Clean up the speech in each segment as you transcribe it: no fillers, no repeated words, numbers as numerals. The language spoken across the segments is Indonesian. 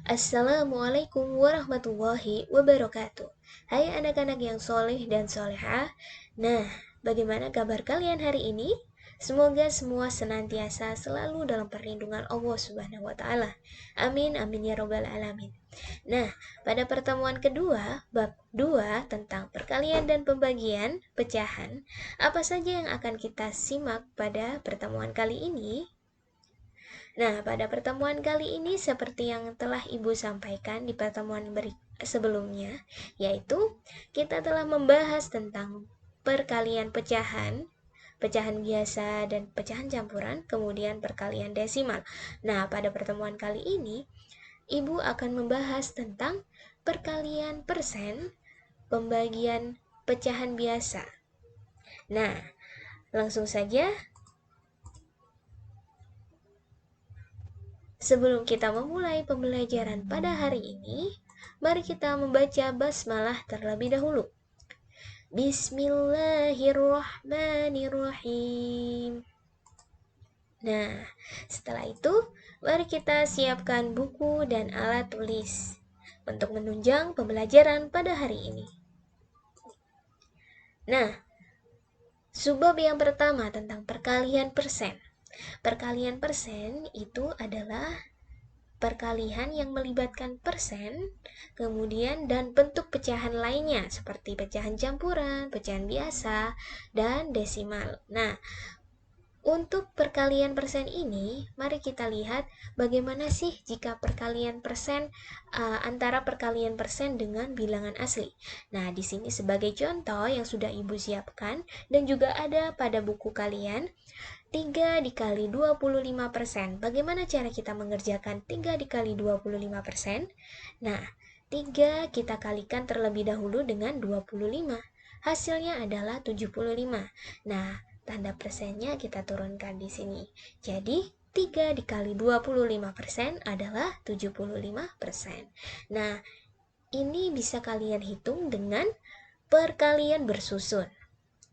Assalamualaikum warahmatullahi wabarakatuh. Hai anak-anak yang soleh dan solehah. Nah, bagaimana kabar kalian hari ini? Semoga semua senantiasa selalu dalam perlindungan Allah Subhanahu wa Ta'ala. Amin, amin ya Robbal 'Alamin. Nah, pada pertemuan kedua, bab 2 tentang perkalian dan pembagian pecahan, apa saja yang akan kita simak pada pertemuan kali ini? Nah, pada pertemuan kali ini seperti yang telah Ibu sampaikan di pertemuan sebelumnya, yaitu kita telah membahas tentang perkalian pecahan, pecahan biasa dan pecahan campuran, kemudian perkalian desimal. Nah, pada pertemuan kali ini, Ibu akan membahas tentang perkalian persen, pembagian pecahan biasa. Nah, langsung saja. Sebelum kita memulai pembelajaran pada hari ini, mari kita membaca basmalah terlebih dahulu. Bismillahirrahmanirrahim. Nah, setelah itu, mari kita siapkan buku dan alat tulis untuk menunjang pembelajaran pada hari ini. Nah, subbab yang pertama tentang perkalian persen. Perkalian persen itu adalah perkalian yang melibatkan persen, kemudian dan bentuk pecahan lainnya seperti pecahan campuran, pecahan biasa, dan desimal. Nah, untuk perkalian persen ini, mari kita lihat bagaimana sih jika perkalian persen antara perkalian persen dengan bilangan asli. Nah, di sini sebagai contoh yang sudah Ibu siapkan dan juga ada pada buku kalian, 3 dikali 25%. Bagaimana cara kita mengerjakan 3 dikali 25%? Nah, 3 kita kalikan terlebih dahulu dengan 25. Hasilnya adalah 75. Nah, tanda persennya kita turunkan di sini. Jadi, 3 dikali 25% adalah 75%. Nah, ini bisa kalian hitung dengan perkalian bersusun.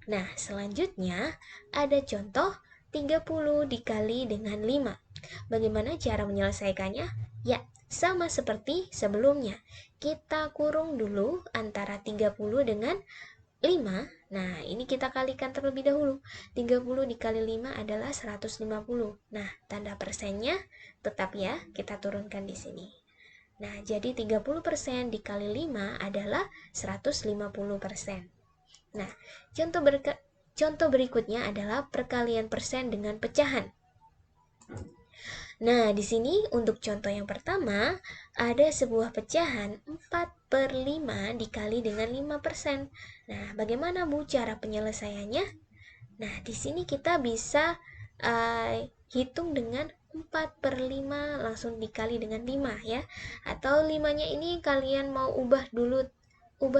Nah, selanjutnya ada contoh 30 dikali dengan 5. Bagaimana cara menyelesaikannya? Ya, sama seperti sebelumnya. Kita kurung dulu antara 30 dengan 5. Nah, ini kita kalikan terlebih dahulu. 30 dikali 5 adalah 150. Nah, tanda persennya tetap ya, kita turunkan di sini. Nah, jadi 30% dikali 5 adalah 150%. Nah, contoh berikutnya adalah perkalian persen dengan pecahan. Nah, di sini untuk contoh yang pertama, ada sebuah pecahan 4/5 dikali dengan 5%. Nah, bagaimana Bu cara penyelesaiannya? Nah, di sini kita bisa hitung dengan 4/5 langsung dikali dengan 5 ya. Atau 5-nya ini kalian mau ubah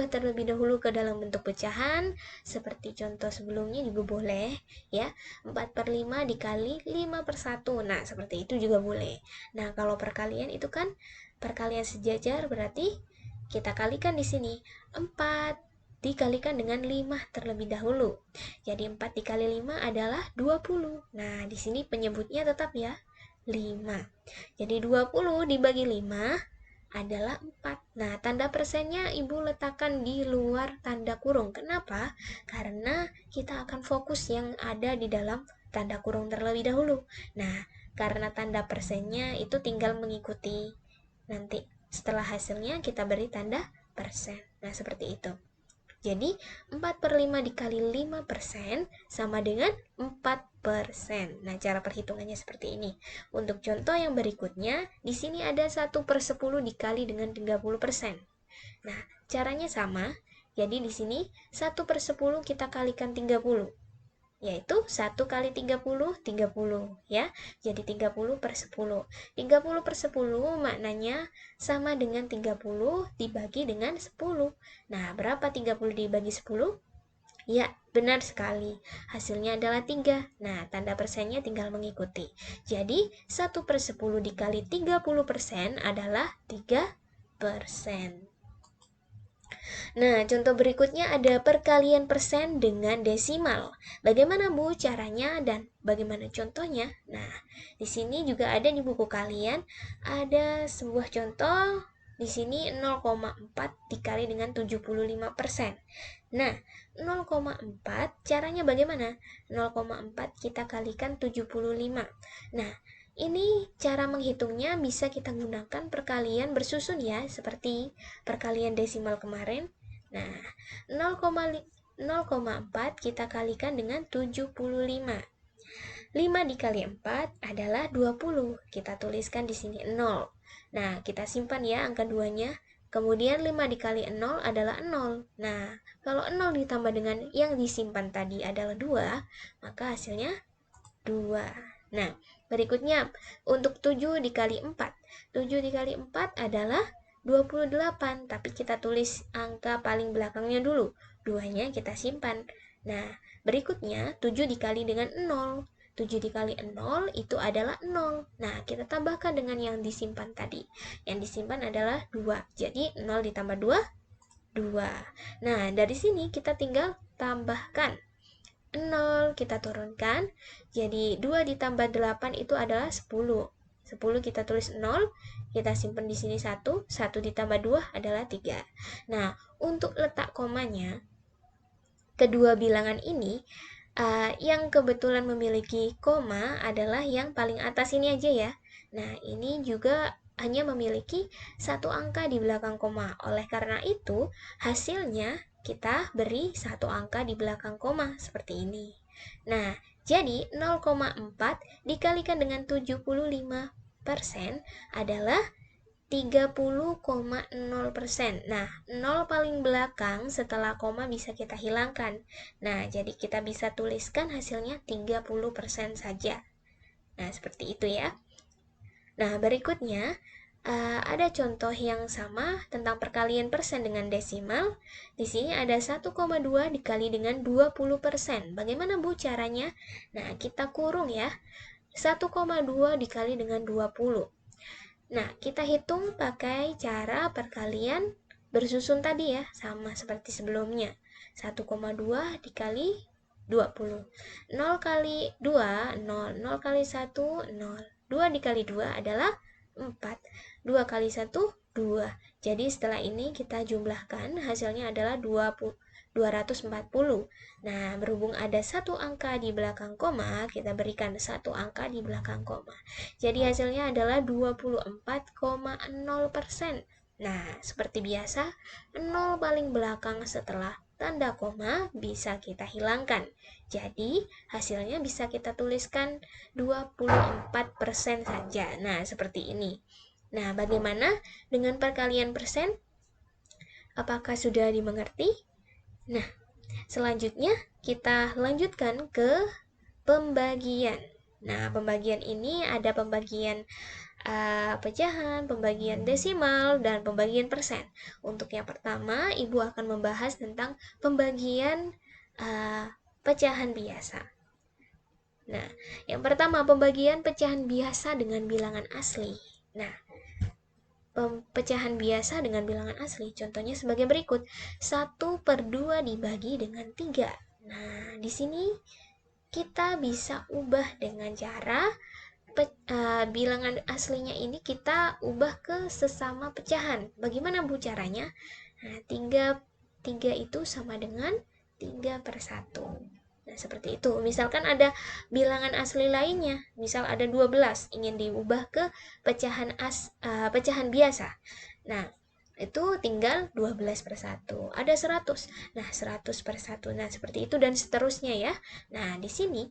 terlebih dahulu ke dalam bentuk pecahan seperti contoh sebelumnya juga boleh ya. 4/5 dikali 5/1. Nah, seperti itu juga boleh. Nah, kalau perkalian itu kan perkalian sejajar, berarti kita kalikan di sini 4 dikalikan dengan 5 terlebih dahulu. Jadi 4 dikali 5 adalah 20. Nah, di sini penyebutnya tetap ya 5. Jadi 20 dibagi 5 adalah 4. Nah, tanda persennya Ibu letakkan di luar tanda kurung. Kenapa? Karena kita akan fokus yang ada di dalam tanda kurung terlebih dahulu. Nah, karena tanda persennya itu tinggal mengikuti. Nanti setelah hasilnya kita beri tanda persen. Nah, seperti itu. Jadi 4/5 dikali 5% sama dengan 4%. Nah, cara perhitungannya seperti ini. Untuk contoh yang berikutnya, di sini ada 1/10 dikali dengan 30%. Nah, caranya sama. Jadi di sini 1/10 kita kalikan 30. Yaitu 1 kali 30, 30 ya. Jadi 30/10. 30/10 maknanya sama dengan 30 dibagi dengan 10. Nah, berapa 30 dibagi 10? Ya, benar sekali. Hasilnya adalah 3. Nah, tanda persennya tinggal mengikuti. Jadi, 1/10 dikali 30% adalah 3%. Nah, contoh berikutnya ada perkalian persen dengan desimal. Bagaimana Bu caranya dan bagaimana contohnya? Nah, di sini juga ada di buku kalian ada sebuah contoh. Di sini 0,4 dikali dengan 75%. Nah, 0,4 caranya bagaimana? 0,4 kita kalikan 75. Nah, ini cara menghitungnya bisa kita gunakan perkalian bersusun ya, seperti perkalian desimal kemarin. Nah, 0,4 kita kalikan dengan 75. 5 dikali 4 adalah 20. Kita tuliskan di sini 0. Nah, kita simpan ya angka 2-nya. Kemudian 5 dikali 0 adalah 0. Nah, kalau 0 ditambah dengan yang disimpan tadi adalah 2, maka hasilnya 2. Nah, berikutnya untuk 7 dikali 4. 7 dikali 4 adalah 28, tapi kita tulis angka paling belakangnya dulu. 2-nya kita simpan. Nah, berikutnya 7 dikali dengan 0. 7 dikali 0 itu adalah 0. Nah, kita tambahkan dengan yang disimpan tadi. Yang disimpan adalah 2. Jadi 0 ditambah 2, 2. Nah, dari sini kita tinggal tambahkan 0, kita turunkan. Jadi 2 ditambah 8 itu adalah 10. 10 kita tulis 0, kita simpan di sini 1, 1 ditambah 2 adalah 3. Nah, untuk letak komanya, kedua bilangan ini yang kebetulan memiliki koma adalah yang paling atas ini aja ya. Nah, ini juga hanya memiliki satu angka di belakang koma. Oleh karena itu, hasilnya kita beri satu angka di belakang koma seperti ini. Nah, jadi 0,4 dikalikan dengan 75% adalah 30,0%. Nah, 0 paling belakang setelah koma bisa kita hilangkan. Nah, jadi kita bisa tuliskan hasilnya 30% saja. Nah, seperti itu ya. Nah, berikutnya ada contoh yang sama tentang perkalian persen dengan desimal. Di sini ada 1,2 dikali dengan 20%. Bagaimana Bu caranya? Nah, kita kurung ya. 1,2 dikali dengan 20. Nah, kita hitung pakai cara perkalian bersusun tadi ya, sama seperti sebelumnya. 1,2 dikali 20. 0 kali 2, 0. 0 kali 1, 0. 2 dikali 2 adalah 4. 2 kali 1, 2. Jadi setelah ini kita jumlahkan, hasilnya adalah 240. Nah, berhubung ada satu angka di belakang koma, kita berikan satu angka di belakang koma. Jadi hasilnya adalah 24,0%. Nah, seperti biasa, 0 paling belakang setelah tanda koma bisa kita hilangkan. Jadi, hasilnya bisa kita tuliskan 24% saja. Nah, seperti ini. Nah, bagaimana dengan perkalian persen? Apakah sudah dimengerti? Nah, selanjutnya kita lanjutkan ke pembagian. Nah, pembagian ini ada pembagian pecahan, pembagian desimal, dan pembagian persen. Untuk yang pertama, Ibu akan membahas tentang pembagian pecahan biasa. Nah, yang pertama pembagian pecahan biasa dengan bilangan asli. Nah, pecahan biasa dengan bilangan asli contohnya sebagai berikut. 1/2 dibagi dengan 3. Nah, di sini kita bisa ubah dengan cara bilangan aslinya ini kita ubah ke sesama pecahan. Bagaimana Bu caranya? Nah, 3 itu sama dengan 3/1. Nah, seperti itu. Misalkan ada bilangan asli lainnya, misal ada 12, ingin diubah ke pecahan biasa. Nah, itu tinggal 12/1. Ada 100. Nah, 100/1. Nah, seperti itu dan seterusnya ya. Nah, di sini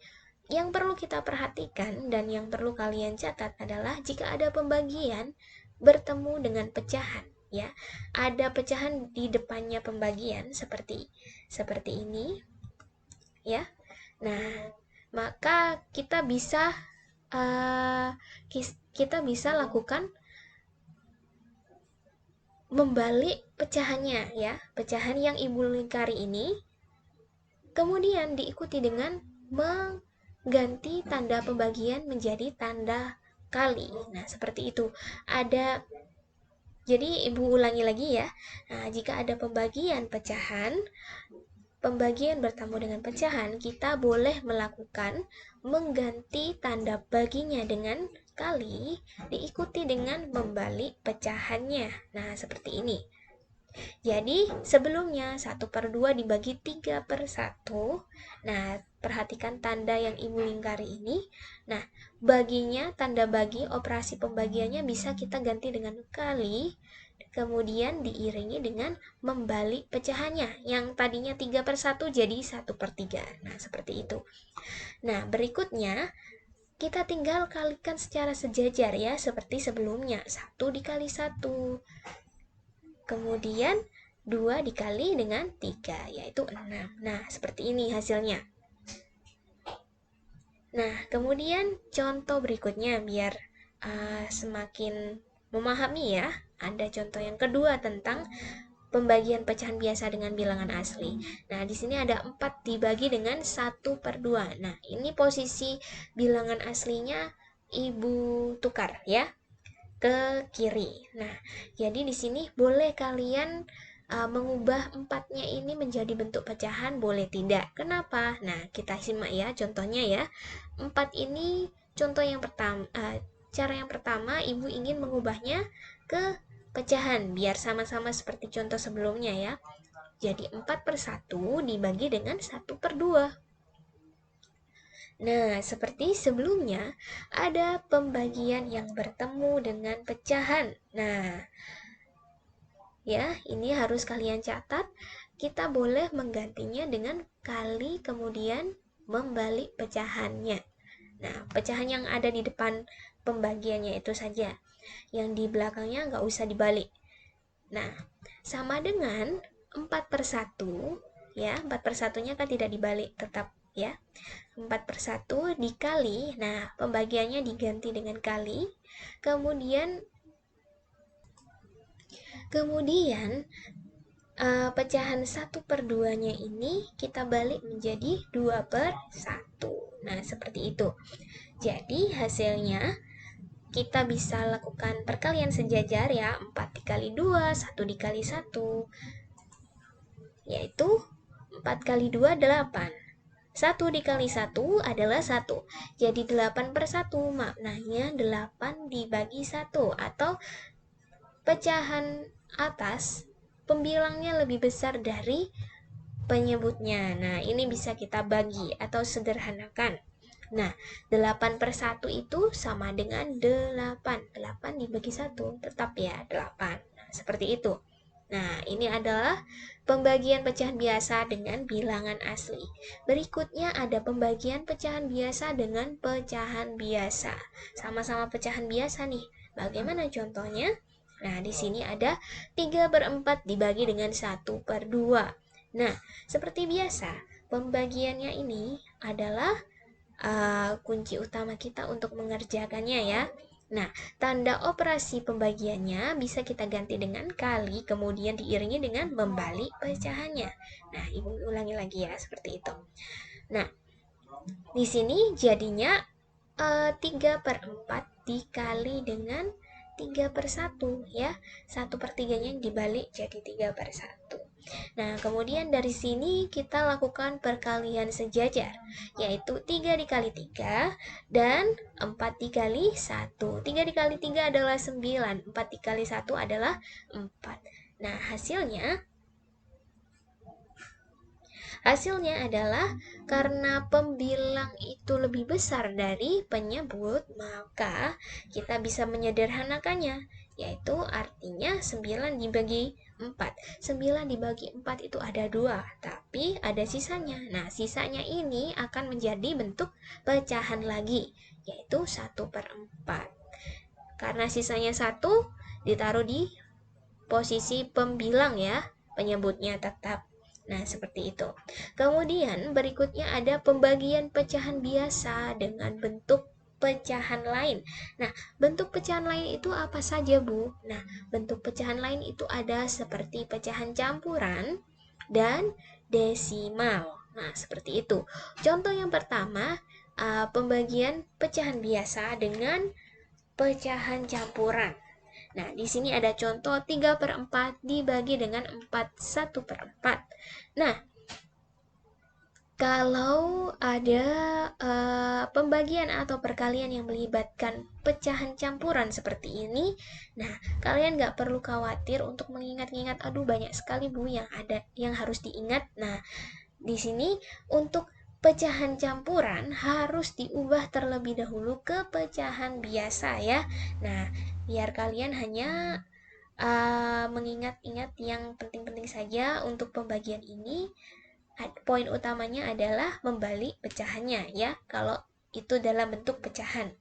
yang perlu kita perhatikan dan yang perlu kalian catat adalah jika ada pembagian bertemu dengan pecahan ya. Ada pecahan di depannya pembagian seperti ini ya. Nah, maka kita bisa lakukan membalik pecahannya ya. Pecahan yang Ibu lingkari ini kemudian diikuti dengan mengganti tanda pembagian menjadi tanda kali. Nah, seperti itu. Ada Jadi Ibu ulangi lagi ya. Nah, jika ada pembagian bertemu dengan pecahan, kita boleh melakukan mengganti tanda baginya dengan kali, diikuti dengan membalik pecahannya. Nah, seperti ini. Jadi, sebelumnya 1/2 dibagi 3/1. Nah, perhatikan tanda yang Ibu lingkari ini. Nah, baginya, tanda bagi, operasi pembagiannya bisa kita ganti dengan kali, kemudian diiringi dengan membalik pecahannya. Yang tadinya 3/1 jadi 1/3. Nah, seperti itu. Nah, berikutnya, kita tinggal kalikan secara sejajar ya, seperti sebelumnya. 1 dikali 1. Kemudian 2 dikali dengan 3, yaitu 6. Nah, seperti ini hasilnya. Nah, kemudian contoh berikutnya biar semakin memahami ya. Ada contoh yang kedua tentang pembagian pecahan biasa dengan bilangan asli. Nah, di sini ada 4 dibagi dengan 1/2. Nah, ini posisi bilangan aslinya Ibu tukar ya ke kiri. Nah, jadi di sini boleh kalian mengubah 4-nya ini menjadi bentuk pecahan, boleh tidak. Kenapa? Nah, kita simak ya contohnya ya. 4 ini contoh yang pertama, cara yang pertama Ibu ingin mengubahnya ke pecahan biar sama-sama seperti contoh sebelumnya ya. Jadi 4/1 dibagi dengan 1/2. Nah, seperti sebelumnya, ada pembagian yang bertemu dengan pecahan. Nah, ya, ini harus kalian catat. Kita boleh menggantinya dengan kali kemudian membalik pecahannya. Nah, pecahan yang ada di depan pembagiannya itu saja. Yang di belakangnya nggak usah dibalik. Nah, sama dengan 4/1, ya, 4/1-nya kan tidak dibalik, tetap ya. 4/1 dikali, nah pembagiannya diganti dengan kali, kemudian pecahan 1/2-nya ini kita balik menjadi 2/1. Nah, seperti itu. Jadi hasilnya kita bisa lakukan perkalian sejajar ya, 4 dikali 2, 1 dikali 1, yaitu 4 kali 2, 8. 1 dikali 1 adalah 1. Jadi 8/1, maknanya 8 dibagi 1. Atau pecahan atas, pembilangnya lebih besar dari penyebutnya. Nah, ini bisa kita bagi atau sederhanakan. Nah, 8/1 itu sama dengan 8. 8 dibagi 1, tetap ya 8. Nah, seperti itu. Nah, ini adalah pembagian pecahan biasa dengan bilangan asli. Berikutnya ada pembagian pecahan biasa dengan pecahan biasa. Sama-sama pecahan biasa nih. Bagaimana contohnya? Nah, di sini ada 3/4 dibagi dengan 1/2. Nah, seperti biasa, pembagiannya ini adalah kunci utama kita untuk mengerjakannya ya. Nah, tanda operasi pembagiannya bisa kita ganti dengan kali, kemudian diiringi dengan membalik pecahannya. Nah, Ibu ulangi lagi ya, seperti itu. Nah, di sini jadinya 3/4 dikali dengan 3/1 ya. 1/3-nya dibalik jadi 3/1. Nah, kemudian dari sini kita lakukan perkalian sejajar, yaitu 3 dikali 3 dan 4 dikali 1. 3 dikali 3 adalah 9, 4 dikali 1 adalah 4. Nah, hasilnya adalah karena pembilang itu lebih besar dari penyebut, maka kita bisa menyederhanakannya, yaitu artinya 9 dibagi 4. 9 dibagi 4 itu ada 2, tapi ada sisanya. Nah, sisanya ini akan menjadi bentuk pecahan lagi, yaitu 1/4. Karena sisanya 1, ditaruh di posisi pembilang ya, penyebutnya tetap. Nah, seperti itu. Kemudian berikutnya ada pembagian pecahan biasa dengan bentuk pecahan lain. Nah, bentuk pecahan lain itu apa saja, Bu? Nah, bentuk pecahan lain itu ada seperti pecahan campuran dan desimal. Nah, seperti itu. Contoh yang pertama, pembagian pecahan biasa dengan pecahan campuran. Nah, di sini ada contoh 3/4 dibagi dengan 4, 1/4. Nah, kalau ada pembagian atau perkalian yang melibatkan pecahan campuran seperti ini, nah kalian nggak perlu khawatir untuk mengingat-ingat, aduh banyak sekali bu yang ada yang harus diingat. Nah, di sini untuk pecahan campuran harus diubah terlebih dahulu ke pecahan biasa ya. Nah, biar kalian hanya mengingat-ingat yang penting-penting saja untuk pembagian ini. Poin utamanya adalah membalik pecahannya ya, kalau itu dalam bentuk pecahan.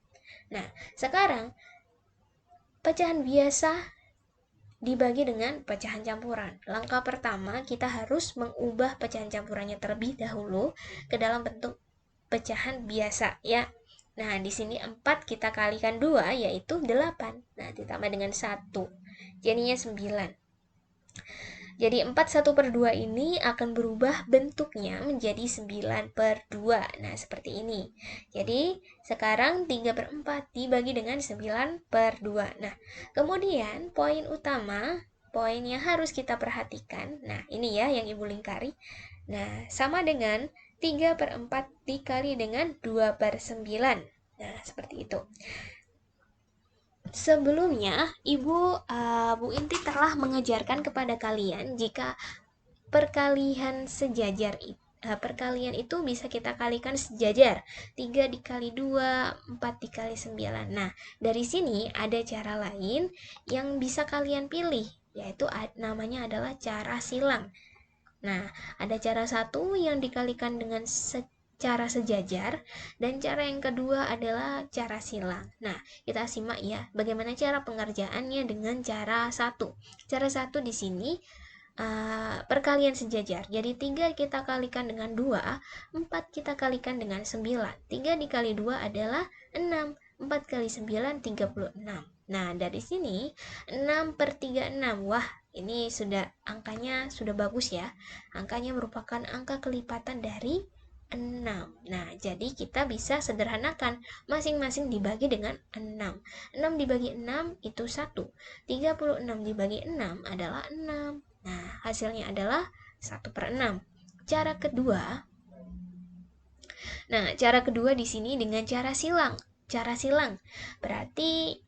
Nah, sekarang pecahan biasa dibagi dengan pecahan campuran. Langkah pertama, kita harus mengubah pecahan campurannya terlebih dahulu ke dalam bentuk pecahan biasa ya. Nah, di sini 4 kita kalikan 2 yaitu 8. Nah, ditambah dengan 1. Jadinya 9. Jadi 4/1/2 ini akan berubah bentuknya menjadi 9/2. Nah, seperti ini. Jadi, sekarang 3/4 dibagi dengan 9/2. Nah, kemudian poin utama, poin yang harus kita perhatikan. Nah, ini ya yang Ibu lingkari. Nah, sama dengan 3/4 dikali dengan 2/9. Nah, seperti itu. Sebelumnya, Bu Inti telah mengajarkan kepada kalian jika perkalian sejajar perkalian itu bisa kita kalikan sejajar. 3 dikali 2, 4 dikali 9. Nah, dari sini ada cara lain yang bisa kalian pilih, yaitu namanya adalah cara silang. Nah, ada cara satu yang dikalikan dengan cara sejajar, dan cara yang kedua adalah cara silang. Nah, kita simak ya, bagaimana cara pengerjaannya dengan cara satu. Cara satu di sini perkalian sejajar. Jadi 3 kita kalikan dengan 2, 4 kita kalikan dengan 9. 3 dikali 2 adalah 6. 4 kali 9, 36. Nah, dari sini 6/36. Wah, ini angkanya sudah bagus ya. Angkanya merupakan angka kelipatan dari 6. Nah, jadi kita bisa sederhanakan, masing-masing dibagi dengan 6. 6 dibagi 6 itu 1. 36 dibagi 6 adalah 6. Nah, hasilnya adalah 1/6. Cara kedua, cara kedua di sini dengan cara silang. Cara silang berarti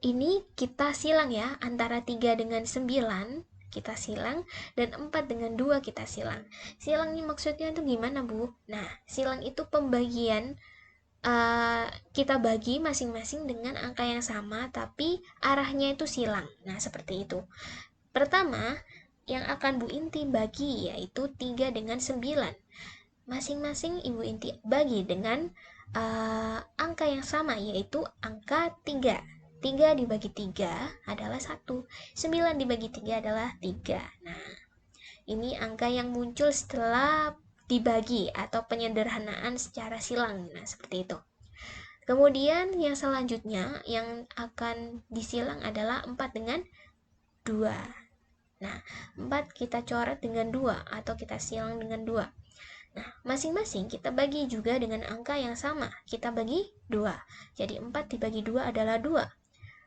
ini kita silang ya, antara 3 dengan 9 kita silang, dan 4 dengan 2 kita silang. Silang ini maksudnya itu gimana, Bu? Nah, silang itu pembagian kita bagi masing-masing dengan angka yang sama, tapi arahnya itu silang. Nah, seperti itu. Pertama, yang akan Bu Inti bagi yaitu 3 dengan 9. Masing-masing Ibu Inti bagi dengan angka yang sama, yaitu angka 3. 3 dibagi 3 adalah 1. 9 dibagi 3 adalah 3. Nah, ini angka yang muncul setelah dibagi atau penyederhanaan secara silang. Nah, seperti itu. Kemudian yang selanjutnya yang akan disilang adalah 4 dengan 2. Nah, 4 kita coret dengan 2 atau kita silang dengan 2. Nah, masing-masing kita bagi juga dengan angka yang sama. Kita bagi 2. Jadi 4 dibagi 2 adalah 2.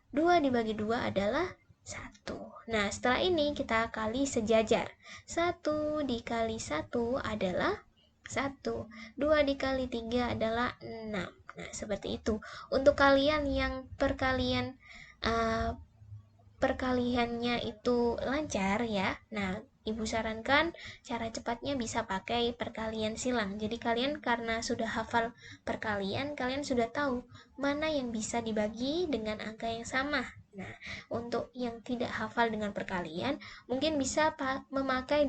2 dibagi 2 adalah 1. Nah, setelah ini kita kali sejajar. 1 dikali 1 adalah 1. 2 dikali 3 adalah 6. Nah, seperti itu. Untuk kalian yang perkaliannya itu lancar ya. Nah, Ibu sarankan cara cepatnya bisa pakai perkalian silang. Jadi kalian karena sudah hafal perkalian, kalian sudah tahu mana yang bisa dibagi dengan angka yang sama. Nah, untuk yang tidak hafal dengan perkalian, mungkin bisa memakai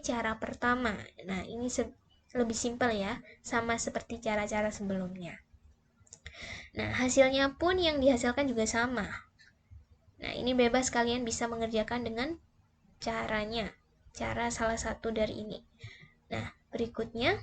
cara pertama. Nah, ini lebih simpel ya, sama seperti cara-cara sebelumnya. Nah, hasilnya pun yang dihasilkan juga sama. Nah, ini bebas kalian bisa mengerjakan dengan cara salah satu dari ini. Nah, berikutnya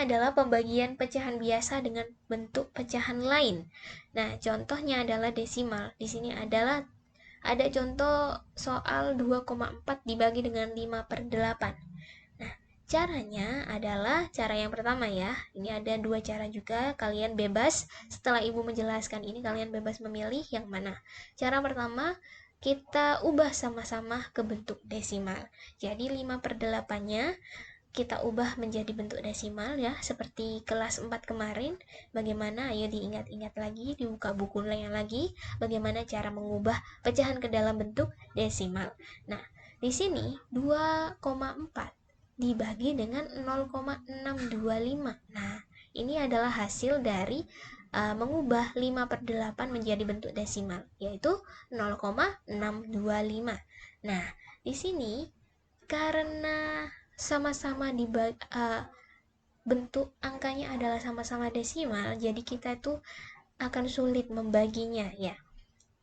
adalah pembagian pecahan biasa dengan bentuk pecahan lain. Nah, contohnya adalah desimal. Di sini adalah ada contoh soal 2,4 dibagi dengan 5/8. Nah, caranya adalah cara yang pertama ya. Ini ada dua cara juga, kalian bebas. Setelah ibu menjelaskan ini, kalian bebas memilih yang mana. Cara pertama, kita ubah sama-sama ke bentuk desimal. Jadi 5/8-nya kita ubah menjadi bentuk desimal ya, seperti kelas 4 kemarin. Bagaimana? Ayo diingat-ingat lagi, dibuka bukunya lagi, bagaimana cara mengubah pecahan ke dalam bentuk desimal. Nah, di sini 2,4 dibagi dengan 0,625. Nah, ini adalah hasil dari mengubah 5/8 menjadi bentuk desimal, yaitu 0,625. Nah, di sini karena sama-sama bentuk angkanya adalah sama-sama desimal, jadi kita tuh akan sulit membaginya ya.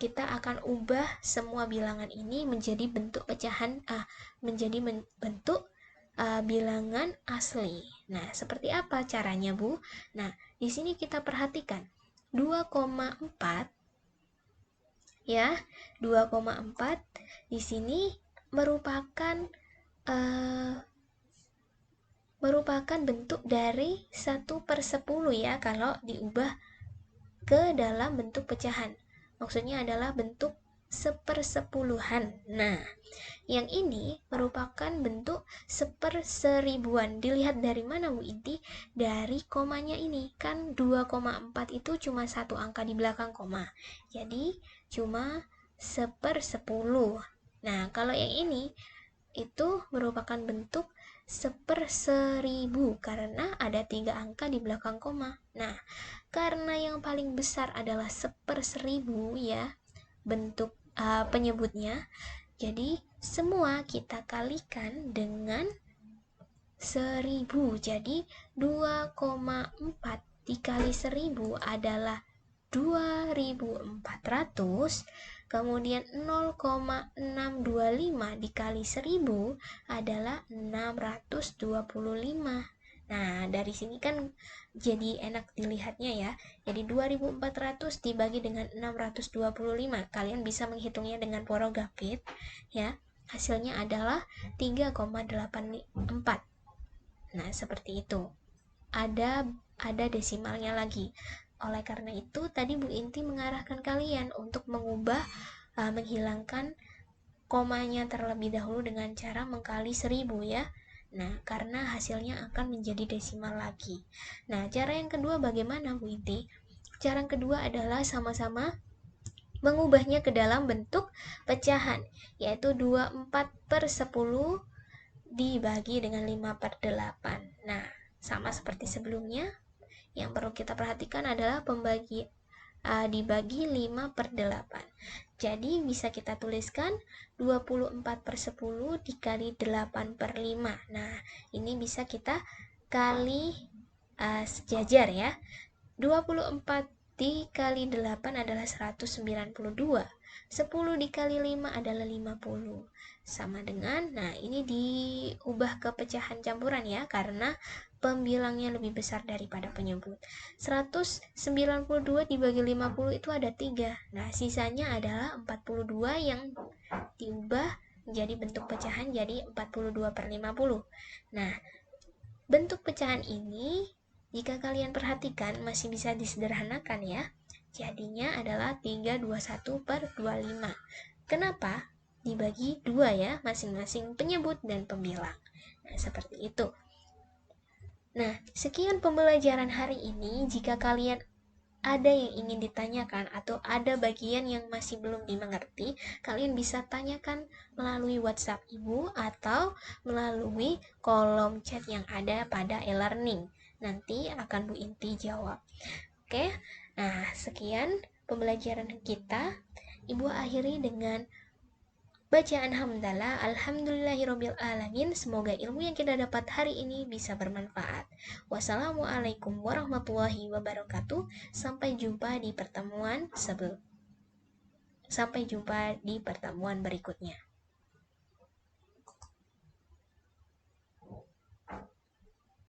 Kita akan ubah semua bilangan ini menjadi bentuk pecahan, menjadi bentuk bilangan asli. Nah, seperti apa caranya, Bu? Nah, di sini kita perhatikan 2,4 ya. 2,4 di sini merupakan bentuk dari 1/10 ya, kalau diubah ke dalam bentuk pecahan. Maksudnya adalah bentuk 1/10-an. Nah, yang ini merupakan bentuk 1/1000-an. Dilihat dari mana, Bu Inti? Dari komanya ini. Kan 2,4 itu cuma satu angka di belakang koma. Jadi, cuma 1/10. Nah, kalau yang ini itu merupakan bentuk 1/1000 karena ada 3 angka di belakang koma. Nah, karena yang paling besar adalah 1/1000 ya, bentuk penyebutnya, jadi semua kita kalikan dengan 1000. Jadi 2,4 dikali 1000 adalah 2400. Kemudian 0,625 dikali 1000 adalah 625. Nah, dari sini kan jadi enak dilihatnya ya. Jadi 2400 dibagi dengan 625. Kalian bisa menghitungnya dengan porogafit ya. Hasilnya adalah 3,84. Nah, seperti itu. Ada desimalnya lagi. Oleh karena itu, tadi Bu Inti mengarahkan kalian untuk mengubah, menghilangkan komanya terlebih dahulu dengan cara mengkali 1000 ya. Nah, karena hasilnya akan menjadi desimal lagi. Nah, cara yang kedua bagaimana Bu Inti? Cara yang kedua adalah sama-sama mengubahnya ke dalam bentuk pecahan, yaitu 24/10 dibagi dengan 5/8. Nah, sama seperti sebelumnya, yang perlu kita perhatikan adalah dibagi 5/8. Jadi bisa kita tuliskan 24/10 dikali 8/5. Nah, ini bisa kita kali sejajar ya. 24 dikali 8 adalah 192. 10 dikali 5 adalah 50. Sama dengan, nah ini diubah ke pecahan campuran ya, karena pembilangnya lebih besar daripada penyebut. 192 dibagi 50 itu ada 3. Nah, sisanya adalah 42 yang diubah menjadi bentuk pecahan, jadi 42/50. Nah, bentuk pecahan ini jika kalian perhatikan masih bisa disederhanakan ya. Jadinya adalah 321/25. Kenapa? Dibagi 2 ya, masing-masing penyebut dan pembilang. Nah, seperti itu. Nah, sekian pembelajaran hari ini. Jika kalian ada yang ingin ditanyakan atau ada bagian yang masih belum dimengerti, kalian bisa tanyakan melalui WhatsApp Ibu atau melalui kolom chat yang ada pada e-learning. Nanti akan Bu Inti jawab. Oke, nah sekian pembelajaran kita. Ibu akhiri dengan bacaan hamdalah, alhamdulillahirobbilalamin. Semoga ilmu yang kita dapat hari ini bisa bermanfaat. Wassalamualaikum warahmatullahi wabarakatuh. Sampai jumpa di pertemuan berikutnya.